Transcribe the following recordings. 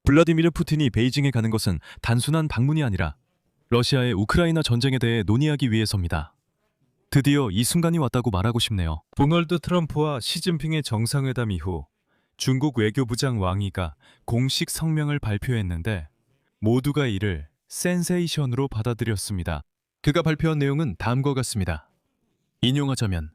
블라디미르 푸틴이 베이징에 가는 것은 단순한 방문이 아니라 러시아의 우크라이나 전쟁에 대해 논의하기 위해서입니다. 드디어 이 순간이 왔다고 말하고 싶네요. 도널드 트럼프와 시진핑의 정상회담 이후 중국 외교부장 왕이가 공식 성명을 발표했는데 모두가 이를 센세이션으로 받아들였습니다. 그가 발표한 내용은 다음과 같습니다. 인용하자면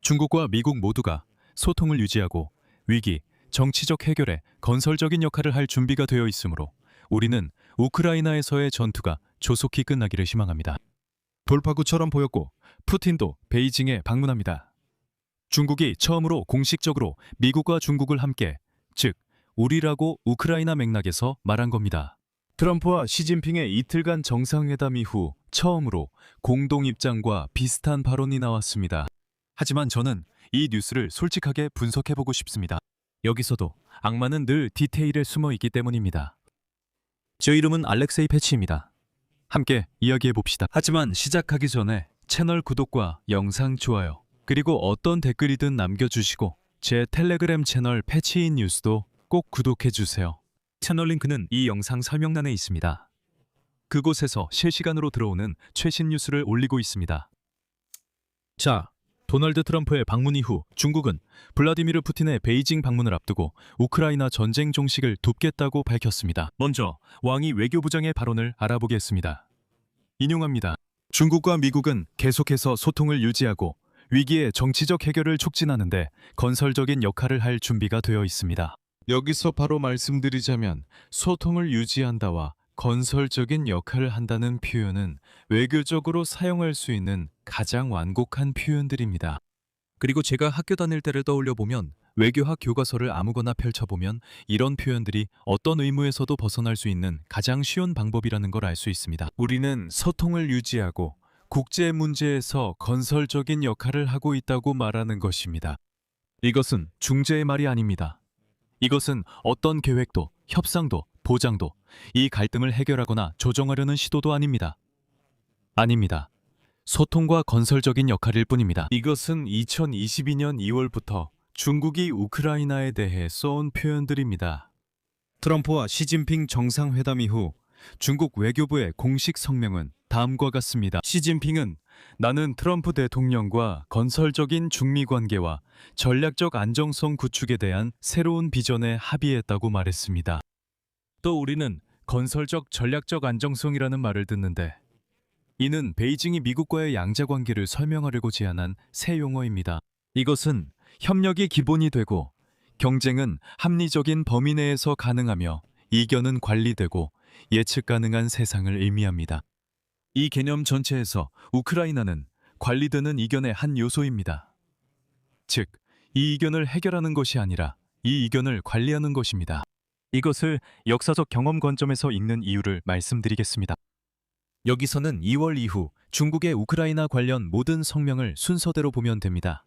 중국과 미국 모두가 소통을 유지하고 위기, 정치적 해결에 건설적인 역할을 할 준비가 되어 있으므로 우리는 우크라이나에서의 전투가 조속히 끝나기를 희망합니다. 돌파구처럼 보였고 푸틴도 베이징에 방문합니다. 중국이 처음으로 공식적으로 미국과 중국을 함께, 즉 우리라고 우크라이나 맥락에서 말한 겁니다. 트럼프와 시진핑의 이틀간 정상회담 이후 처음으로 공동 입장과 비슷한 발언이 나왔습니다. 하지만 저는 이 뉴스를 솔직하게 분석해보고 싶습니다. 여기서도 악마는 늘 디테일에 숨어 있기 때문입니다. 제 이름은 알렉세이 패치입니다. 함께 이야기해봅시다. 하지만 시작하기 전에 채널 구독과 영상 좋아요, 그리고 어떤 댓글이든 남겨주시고 제 텔레그램 채널 패치인 뉴스도 꼭 구독해주세요. 채널 링크는 이 영상 설명란에 있습니다. 그곳에서 실시간으로 들어오는 최신 뉴스를 올리고 있습니다. 자, 도널드 트럼프의 방문 이후 중국은 블라디미르 푸틴의 베이징 방문을 앞두고 우크라이나 전쟁 종식을 돕겠다고 밝혔습니다. 먼저 왕이 외교부장의 발언을 알아보겠습니다. 인용합니다. 중국과 미국은 계속해서 소통을 유지하고 위기의 정치적 해결을 촉진하는데 건설적인 역할을 할 준비가 되어 있습니다. 여기서 바로 말씀드리자면 소통을 유지한다와 건설적인 역할을 한다는 표현은 외교적으로 사용할 수 있는 가장 완곡한 표현들입니다. 그리고 제가 학교 다닐 때를 떠올려 보면 외교학 교과서를 아무거나 펼쳐보면 이런 표현들이 어떤 의무에서도 벗어날 수 있는 가장 쉬운 방법이라는 걸 알 수 있습니다. 우리는 소통을 유지하고 국제 문제에서 건설적인 역할을 하고 있다고 말하는 것입니다. 이것은 중재의 말이 아닙니다. 이것은 어떤 계획도, 협상도, 보장도, 이 갈등을 해결하거나 조정하려는 시도도 아닙니다. 아닙니다. 소통과 건설적인 역할일 뿐입니다. 이것은 2022년 2월부터 중국이 우크라이나에 대해 써온 표현들입니다. 트럼프와 시진핑 정상회담 이후 중국 외교부의 공식 성명은 다음과 같습니다. 시진핑은 나는 트럼프 대통령과 건설적인 중미 관계와 전략적 안정성 구축에 대한 새로운 비전에 합의했다고 말했습니다. 또 우리는 건설적 전략적 안정성이라는 말을 듣는데 이는 베이징이 미국과의 양자 관계를 설명하려고 제안한 새 용어입니다. 이것은 협력이 기본이 되고 경쟁은 합리적인 범위 내에서 가능하며 이견은 관리되고 예측 가능한 세상을 의미합니다. 이 개념 전체에서 우크라이나는 관리되는 이견의 한 요소입니다. 즉, 이 이견을 해결하는 것이 아니라 이 이견을 관리하는 것입니다. 이것을 역사적 경험 관점에서 읽는 이유를 말씀드리겠습니다. 여기서는 2월 이후 중국의 우크라이나 관련 모든 성명을 순서대로 보면 됩니다.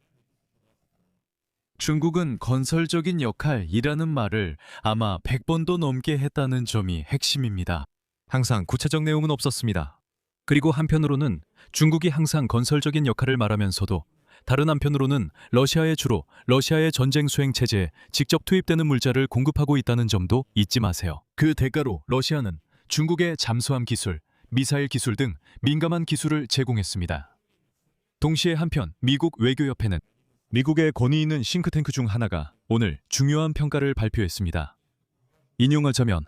중국은 건설적인 역할이라는 말을 아마 100번도 넘게 했다는 점이 핵심입니다. 항상 구체적 내용은 없었습니다. 그리고 한편으로는 중국이 항상 건설적인 역할을 말하면서도 다른 한편으로는 러시아의 전쟁 수행 체제에 직접 투입되는 물자를 공급하고 있다는 점도 잊지 마세요. 그 대가로 러시아는 중국의 잠수함 기술, 미사일 기술 등 민감한 기술을 제공했습니다. 동시에 한편 미국 외교협회는 미국의 권위 있는 싱크탱크 중 하나가 오늘 중요한 평가를 발표했습니다. 인용하자면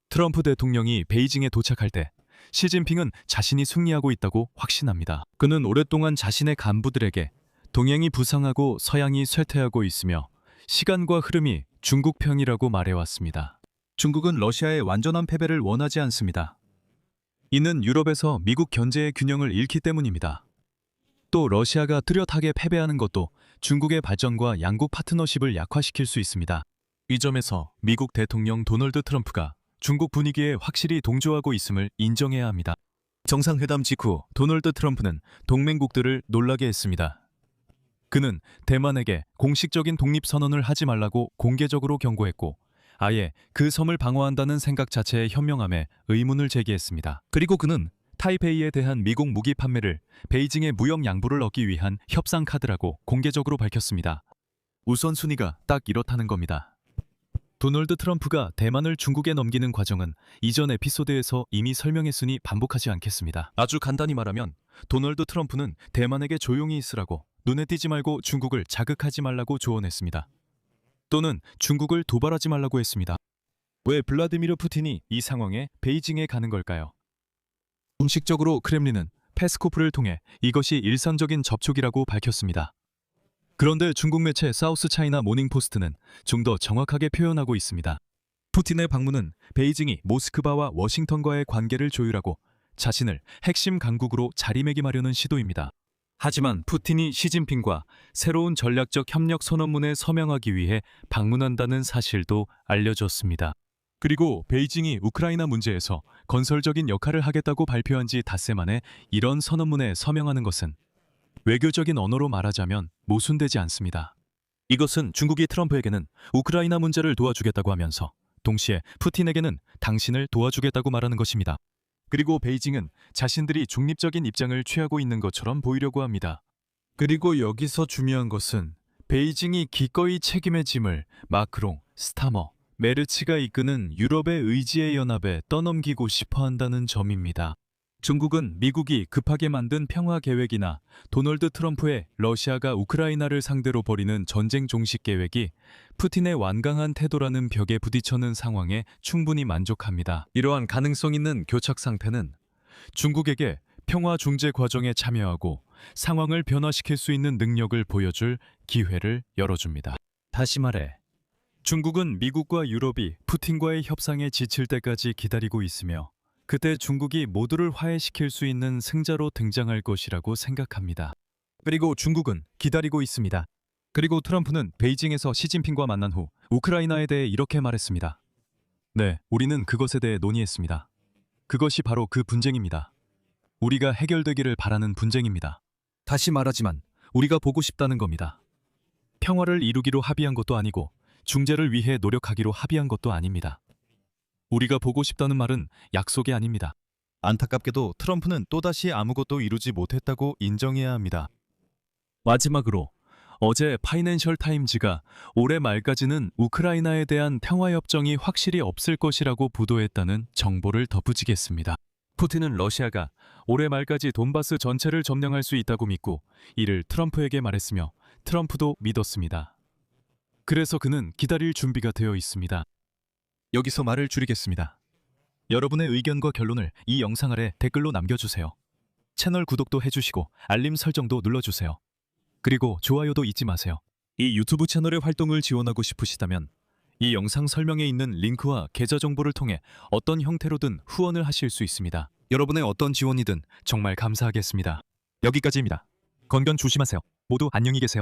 트럼프 대통령이 베이징에 도착할 때 시진핑은 자신이 승리하고 있다고 확신합니다. 그는 오랫동안 자신의 간부들에게 동양이 부상하고 서양이 쇠퇴하고 있으며 시간과 흐름이 중국 편이라고 말해왔습니다. 중국은 러시아의 완전한 패배를 원하지 않습니다. 이는 유럽에서 미국 견제의 균형을 잃기 때문입니다. 또 러시아가 뚜렷하게 패배하는 것도 중국의 발전과 양국 파트너십을 약화시킬 수 있습니다. 이 점에서 미국 대통령 도널드 트럼프가 중국 분위기에 확실히 동조하고 있음을 인정해야 합니다. 정상회담 직후 도널드 트럼프는 동맹국들을 놀라게 했습니다. 그는 대만에게 공식적인 독립선언을 하지 말라고 공개적으로 경고했고 아예 그 섬을 방어한다는 생각 자체의 현명함에 의문을 제기했습니다. 그리고 그는 타이페이에 대한 미국 무기 판매를 베이징의 무역 양보를 얻기 위한 협상 카드라고 공개적으로 밝혔습니다. 우선순위가 딱 이렇다는 겁니다. 도널드 트럼프가 대만을 중국에 넘기는 과정은 이전 에피소드에서 이미 설명했으니 반복하지 않겠습니다. 아주 간단히 말하면 도널드 트럼프는 대만에게 조용히 있으라고, 눈에 띄지 말고 중국을 자극하지 말라고 조언했습니다. 또는 중국을 도발하지 말라고 했습니다. 왜 블라디미르 푸틴이 이 상황에 베이징에 가는 걸까요? 공식적으로 크렘린은 페스코프를 통해 이것이 일상적인 접촉이라고 밝혔습니다. 그런데 중국 매체 사우스 차이나 모닝포스트는 좀 더 정확하게 표현하고 있습니다. 푸틴의 방문은 베이징이 모스크바와 워싱턴과의 관계를 조율하고 자신을 핵심 강국으로 자리매김하려는 시도입니다. 하지만 푸틴이 시진핑과 새로운 전략적 협력 선언문에 서명하기 위해 방문한다는 사실도 알려졌습니다. 그리고 베이징이 우크라이나 문제에서 건설적인 역할을 하겠다고 발표한 지 닷새 만에 이런 선언문에 서명하는 것은 외교적인 언어로 말하자면 모순되지 않습니다. 이것은 중국이 트럼프에게는 우크라이나 문제를 도와주겠다고 하면서 동시에 푸틴에게는 당신을 도와주겠다고 말하는 것입니다. 그리고 베이징은 자신들이 중립적인 입장을 취하고 있는 것처럼 보이려고 합니다. 그리고 여기서 중요한 것은 베이징이 기꺼이 책임의 짐을 마크롱, 스타머, 메르츠가 이끄는 유럽의 의지의 연합에 떠넘기고 싶어 한다는 점입니다. 중국은 미국이 급하게 만든 평화 계획이나 도널드 트럼프의 러시아가 우크라이나를 상대로 벌이는 전쟁 종식 계획이 푸틴의 완강한 태도라는 벽에 부딪혀는 상황에 충분히 만족합니다. 이러한 가능성 있는 교착 상태는 중국에게 평화 중재 과정에 참여하고 상황을 변화시킬 수 있는 능력을 보여줄 기회를 열어줍니다. 다시 말해, 중국은 미국과 유럽이 푸틴과의 협상에 지칠 때까지 기다리고 있으며 그때 중국이 모두를 화해시킬 수 있는 승자로 등장할 것이라고 생각합니다. 그리고 중국은 기다리고 있습니다. 그리고 트럼프는 베이징에서 시진핑과 만난 후 우크라이나에 대해 이렇게 말했습니다. 네, 우리는 그것에 대해 논의했습니다. 그것이 바로 그 분쟁입니다. 우리가 해결되기를 바라는 분쟁입니다. 다시 말하지만 우리가 보고 싶다는 겁니다. 평화를 이루기로 합의한 것도 아니고 중재를 위해 노력하기로 합의한 것도 아닙니다. 우리가 보고 싶다는 말은 약속이 아닙니다. 안타깝게도 트럼프는 또다시 아무것도 이루지 못했다고 인정해야 합니다. 마지막으로 어제 파이낸셜 타임즈가 올해 말까지는 우크라이나에 대한 평화협정이 확실히 없을 것이라고 보도했다는 정보를 덧붙이겠습니다. 푸틴은 러시아가 올해 말까지 돈바스 전체를 점령할 수 있다고 믿고 이를 트럼프에게 말했으며 트럼프도 믿었습니다. 그래서 그는 기다릴 준비가 되어 있습니다. 여기서 말을 줄이겠습니다. 여러분의 의견과 결론을 이 영상 아래 댓글로 남겨주세요. 채널 구독도 해주시고 알림 설정도 눌러주세요. 그리고 좋아요도 잊지 마세요. 이 유튜브 채널의 활동을 지원하고 싶으시다면 이 영상 설명에 있는 링크와 계좌 정보를 통해 어떤 형태로든 후원을 하실 수 있습니다. 여러분의 어떤 지원이든 정말 감사하겠습니다. 여기까지입니다. 건강 조심하세요. 모두 안녕히 계세요.